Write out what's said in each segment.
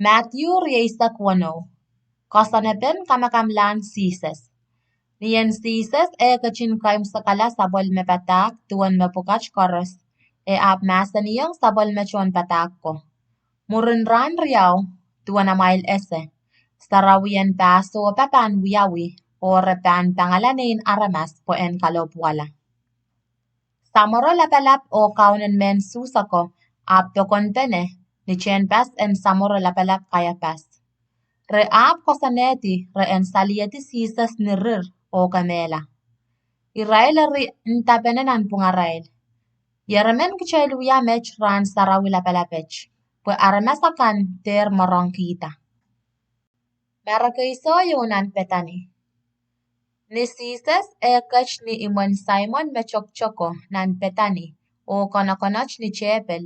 Matthew riesak wano. Kosanepen kamakamlan sises. Nien sises kachin kaim sakala sabol me patak tuan me pukach koros. Ap masaniyang sabol me chuan patak ko. Murun ran riau tuan amail ese. Sarawian paso papan wiyawi o repan pangalanin aramas po en kalopwala. Samoro lapalap o kaunen men susako ap tokontene ni chen pas en samoro lapalap kaya pas. Re ap kosaneti re en salieti sisas nirir o kamela. Irael ri ntapenenan pungarael. Yeremen kichailu ya mech ran sarawi lapalapech. Pues aramasakan ter morong kita. Marakaiso yunan petani. Ni sises kach ni imon Simon mechokchoko nan petani o konakonach ni chepel.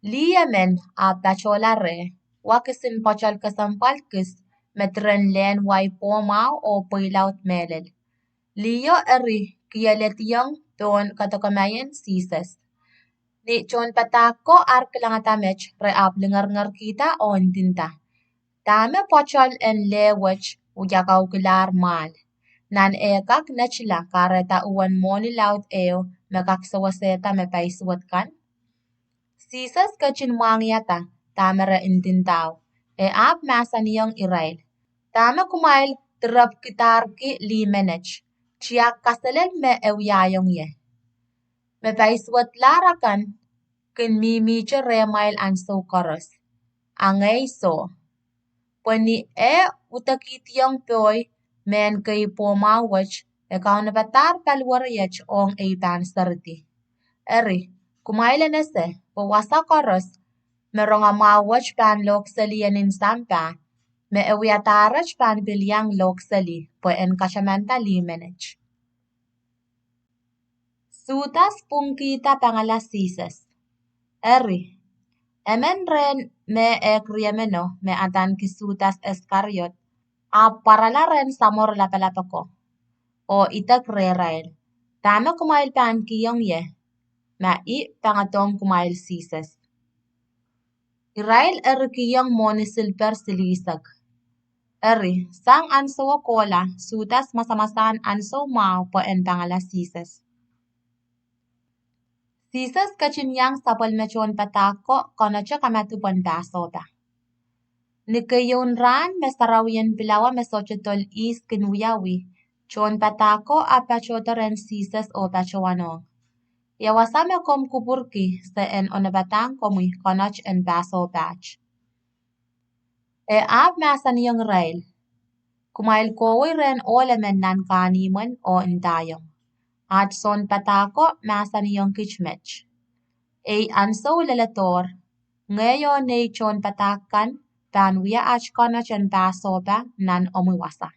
Liamen apachola re wakisin pochal kasampalkis metren len wai pomao o poilaut melel. Lio eri kiyaletiong ton katokamayen sises. Ni chon patako arkilangatamech re aplingar kita o intinta. Tame pochal en lewech uyakaw kilar mal. Nan ekak nachila kareta uwan moni laut eo mekaksawaseta me paisuat kan. Sisas kachin mangyata tamara intintao. Ap masaniyong irail. Tame kumail terap kitarki li menech. Chiak kasalel me ewyayong ye. Me paisuat larakan kin mimiche remail anso koros. Angay so. Pwani utakitiyong pioy men kay pomawach ekaw na batar palwarayach ong eitan sarti. Eri, kumailan ese, pawasa koros, merong amawach pan loksali yanin sampa, me ewiatarach pan bilyang loksali, po en kasyamanta limenech. Sutas pungkita pangalasises. Eri, emen ren me ekriemeno me atan kisutas eskariot, parala ren samor lapalapako. O itak rerael. Tama kumail pan kiyong ye. Ma pangatong kumail sises. Irail kiyong monisilper silisag. Eri, sang anso kola, sutas masamasan anso mao po en pangala sises. Sises kachinyang sapol mechon patako konocha kamatupon basoba. Nikayon ran mesarawian pilawa mesochetol is kinuyawi. Chon patako apachotoren sises o pachowanong. Yawasame kom kupurki se en onabatang komui konoch en baso batch. Ap masaniyong rail. Kumail kowi ren olemen nan kanimon o intayong. At son patako masaniyong kichmech. Anso lelator. Ngayon ne chon patakan panwia ach konoch en baso ba nan omuwasa.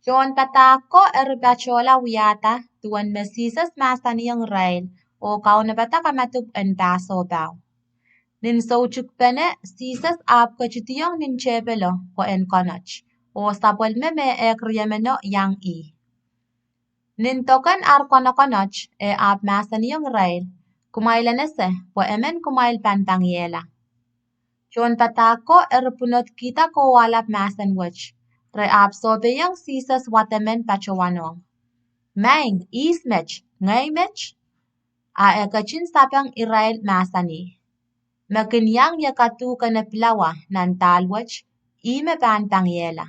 Chon patako bachola wiyata tuan mesisas masaniyong rail o kaunabata kamatup en baso bao. Nin sochuk pene sisas ap kachitiyong nin chepelo po en konoch o sapol me ekriemeno yang i. Nin tokan ar konokonoch ap masaniyong rail kumailanese po emen kumail pantangyela. Chon patako punot kita ko walap masanwach. Re absorbeyang sisas watemen pachawanong. Maing ismech, ngaymech? Kachin sapang irail masani. Makinyang yakatu kanaplawa nan talwach, ime pan tangyela.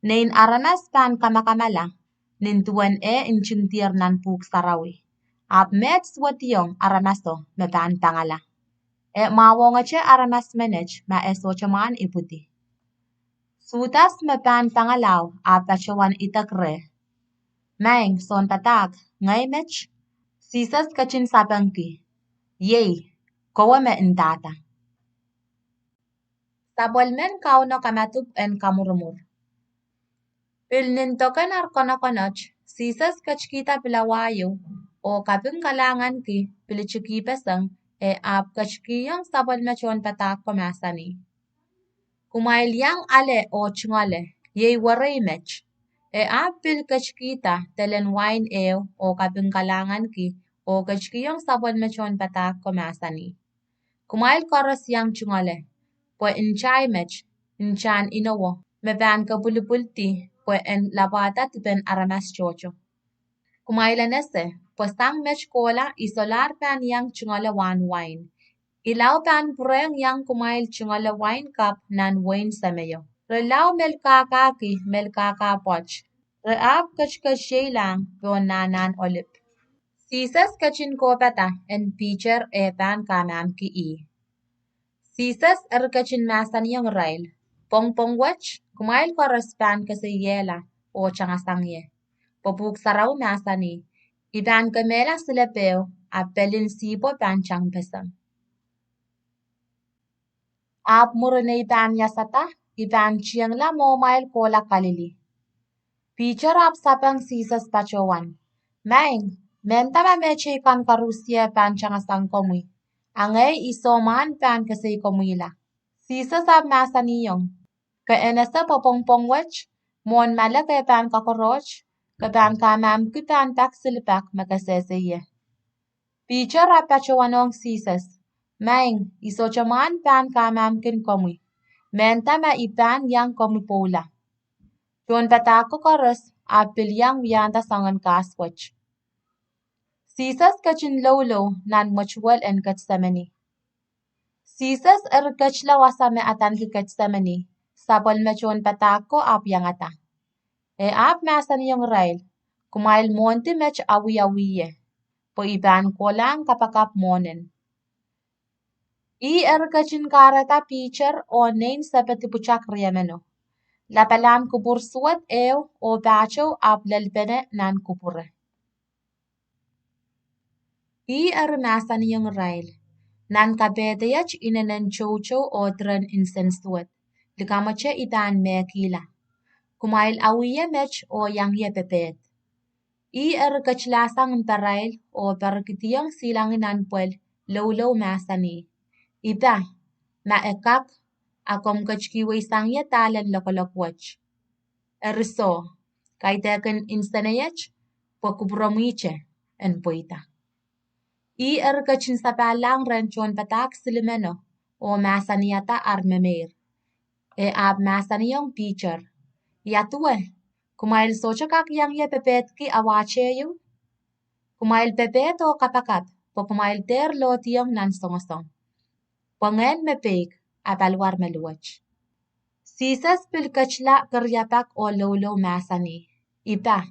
Nain aranas pan kamakamala, nintuan inchintir nan puk sarawi. Met swatiyong aramaso me pan tangala. Mawongache aramas menech ma esochaman iputi. Sutas me pan pangalaw apachawan itakre. Maing son patak, ngaymech? Sisas kachin sapangki. Yey, kowa me intata. Sabolmen kauno kamatup en kamurumur. Pilnintokan ar konokonoch, sisas kachkita pilawayo o kaping kalangan ki pilichikipesang ap kachkiyang sabolmechon patak komasani. Kumailyang ale o chngale, yey waraymech. Apil kachkita telen wine o kaping kalangan ki o kachkiyang sabon mechon patak komasani. Kumail koros yang chungale. Po inchai mech. Inchan inowo. Me ban ka bulubulti. Po en labata tipen aramas chocho. Kumaila nese. Po sang mech kola isolar pan yang chungale wan wine. Ilaw pan pureng yang kumail chungale wine cup nan wine sameyo. Relaw mel kaka poch. Reab kach lang yon nanan olip. Sisas kachin kopata en pitcher e pan kamam ki e. Sisas kachin masan yung rail. Pong wach, kumail koros pan kasi yela o changasangye. Popuk saraw masani. Iban kamela sila peo apelin sipo pan chang pesang. Ap murunay pan yasata, iban chiang la mo mail kola kalili. Pitcher ap sapang sisas pachowan. Maing, mentama meche kan karusia pan changasang komui. Angay isoman pan kasi komila. Sisas ap masaniyong. Ka enesa popong wach, mon malaka pan kakoroch, ka pan kamam kipan pak silipak makaseseye. Pitcher ap pachowanong sisas. Maing, isochaman pan kamam kin komui. Mentama ipan yang komui pola. Yon patako koros apil yang wiyanda sangan kaswach. Sisas kachin lolo nan muchwal en katsamani. Sisas kachla wasame atan ki katsamani. Sabol mechon patako ap yang ata. E ap masan yung rail. Kumail monti mech awiye. Po iban kolang kapakap monen. Kachin karata pitcher o nain sapati puchak riyameno. Lapalan kubur suat eo o bacho ap lalpene nan kupure. Masan yung rail. Nan kabedayach inanan chocho o dren insensuat. Likamache itan mekila. Kumail awiye mech o yang ye pepet. Kachlasang parail o parakitiyang silang nanpuel lolo masani. Ida, maekak, akom kachkiway sangye talen lokolokwach. Eriso, kaitekan insanayach, pokupromiche, en poita. Kachin sapalang ranchon patak silimeno, o masaniata armemer. E ab masaniyong pitcher. Yatue, kumail sochakak yang ye pepet ki awacheyo. Kumail pepet o kapakat, po kumail ter lotiyong nan songosong. Pongen mepek, apalwar meluwach. Sisas pilkachla karyapak o lolo masani. Iba,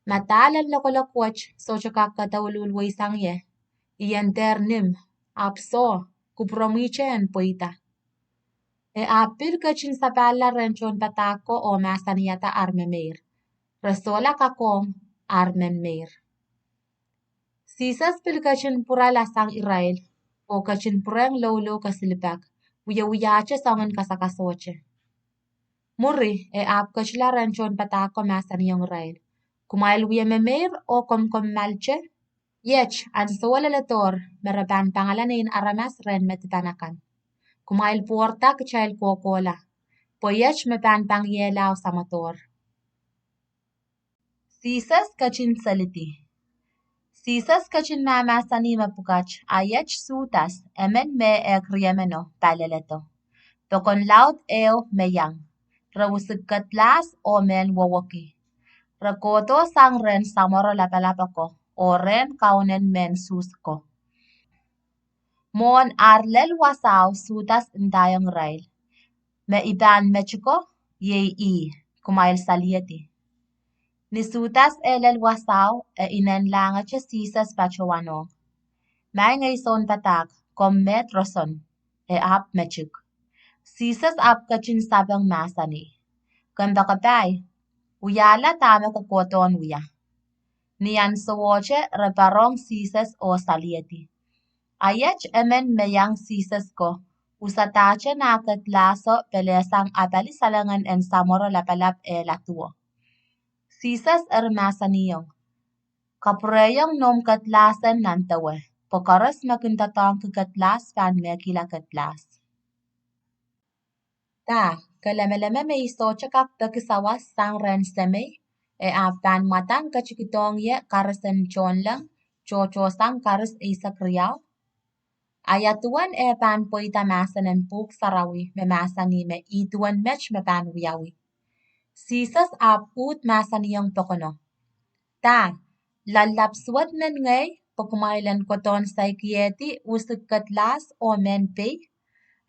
matalan lokolokwach sochakak katawululway sangye. Iyan ter nim, apso, kupromiche en poita. E apil kachin sapala renchon patako o masaniyata armemer. Resola kakom armenmer. Sisas pilkachin pura lasang Israel o kachin purang lolo kasilipak. Wiyache sangan kasakasoche. Muri e ap kachla renchon patako masaniyong Israel. Kumail wiyamemer o kommalche. Yech an sowalalator meraban pangalanin aramas ren metipanakan. Kumail puerta kechail kokola. Poyech mepan pangyelaw sa motor. Sisas kachin saliti. Sisas kachin mamasani mapukach ayech sutas emen me kriemeno paleleto. Tokon laut eo meyang. Rawusik katlas o men wawoki. Rakoto sang ren samoro lapalapako. Oren kaunen men susko. Mon arlel wasaw sutas intayong rail. Me iban Mexico, ye kumail salieti. Ni sutas elel wasaw inen langa che sisas pachowano. May ngay son patak, kom metroson, ap Mechik. Sisas ap kachin sabang masani. Kanda kapay, uyala tame kukoton uya. Niyan sawoche reparong sisas o salieti. Ayech emen meyang sisas ko, usatache nakat laso pelesang abali salangan en samoro lapalap latuo. Sisas masaniyong. Kapreyong nom katlasan nantawe, pokaras makintatong katlas pan mekila katlas. Ta, kalameleme me isocha kak takisawas sang ren seme, pan matang kachikitong ye karasen chonlang, chocho sang karas isa kriyaw. Ayatuan ban poita masanen puk sarawi me masani me ituan mech me ban wiyawi. Sisas ut masani yang tokono. Ta, lalap suat men ngay pagkumailan koton sa kieti usik katlas o men pay.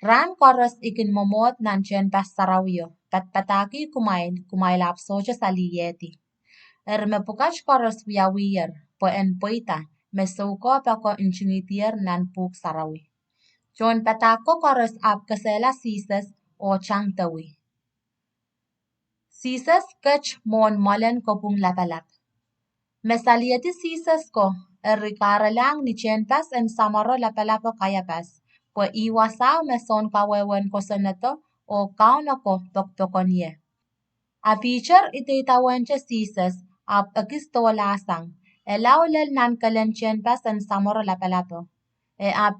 Ran koros ikin momot nan chen pas sarawyo, patpataki kumailap soja saliyeti. Me pukach koros wiyawiyer, po en poita, me sauko pako inchingitier nan puk sarawi. Chon patako koros kasela sisas o changtawi. Sisas kach mon molen kopung lapalap. Mesalieti sisas ko, erikaralang ni chen pas en samoro lapalapo kayapas. Po iwasaw meson kawewen ko sanato o kauna ko toktokonye. A feature ititawan siya sisas akistolasang. Elawlel nan kalenchen pas en samoro lapalapo.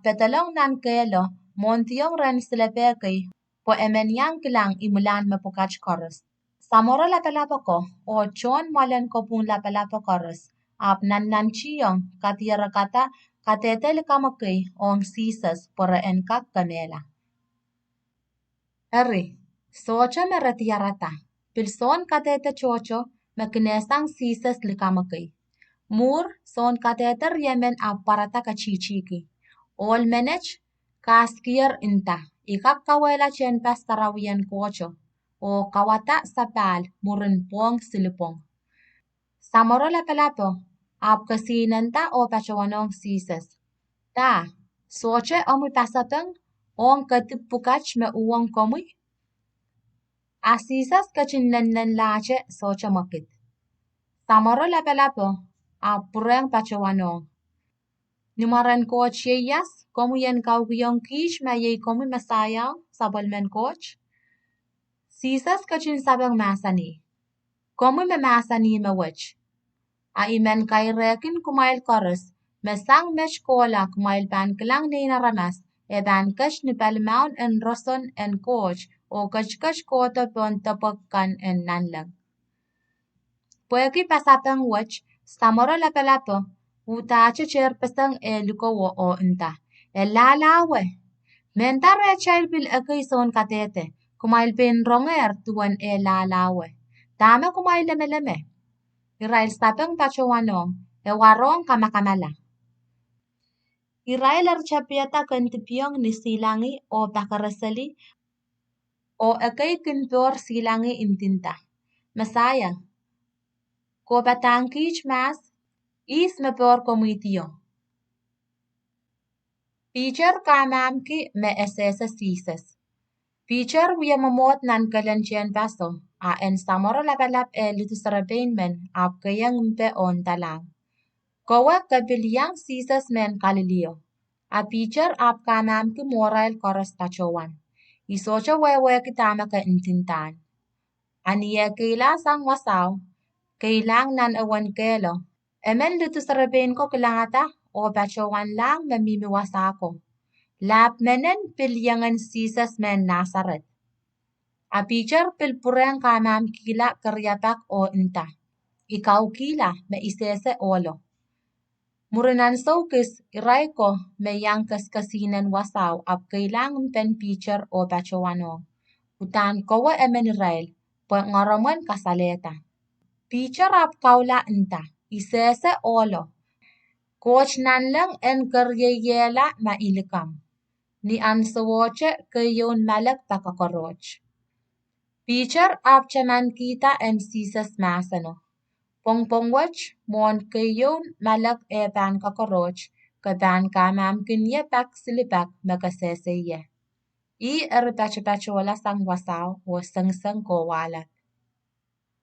Petalong nan kelo montiyong ren silepekay po emenyang kilang imulan mapukach koros. Samoro lapalapo ko o chon molen ko pung lapalapo koros. Nan chiyong katira kata katetel kamakay ong sisas por en kamela. Eri, socha me retiarata. Pilson katete chocho me kinesang sisas likamakay. Mur son kateter yemen aparata kachichiki. Ol menech kaskier inta. Ikakawela chen pastarawian kocho. O kawata sapal murin pong silipong. Samoro lapalapo kasinanta o pachawanong sisas. Ta, soche omu pasapeng ong katipukach me uwang komuy. Asisas kachin nen lache soche makit. Samoro lapalapo pureng pachawanong. Nimaran coach yeyas komu yen kaugiyong kish me yey komu masayaw sabol men coach. Sisas kachin sabang masani. Komu me masani me wech. Imen kairekin kumail koros. Mesang mech kola kumail ban kilang na ramas. Ban kash ni palmaun en roson en coach. O kash koto pon tapokkan en nanlang. Pueki pasapang wech. Samoro lapalapo. Utache cherpesang luko o inta. Lalawe. Mentare chail bil son katete. Kumail bin ronger tuan lalawe. Dame kumail leme. Irail sapang pachawanong. Warong kamakamala. Irail archapiata kantipiyong ni silangi o bakarasali. O kinpor silangi intinta. Masaya. Ko batangkich mas. Is me por komitiyo. Feature kamamki me esesa sisas. Feature wiya mamot nan kalanchian paso. En samoro lapalap litusarabain men kayang mpe on talang. Kowa kabilyang sisas men kalilio. Feature kamamki moral koros tachowan. Isocha wewe kitama ka intintan. Aniya kaila sang wasaw. Kailang nan awan kelo. Emen litusarabain ko kilangata o bachawan lang mamimiwasako. Lap menen pilyangan sisas men Nazaret. Feature pilpureng kamam kila karyapak o inta. Ikaw kila me isese olo. Murinan sokis iray ko me yang kaskasinan wasaw kailangan pen feature o bachawano. Utan kowa emen Israel po ngaraman kasaleta. Feature kaula inta. Isese olo. Coach nan lang en karyayela mailikam. Ni ansawoche kayon malak pakakoroch. Feature chaman kita en sisas masano. Pongpongwach mon kayon malak ban kakoroch kaban kamam kinye pak silipak makaseseye. Erpachapachola sang wasaw o sang ko walat.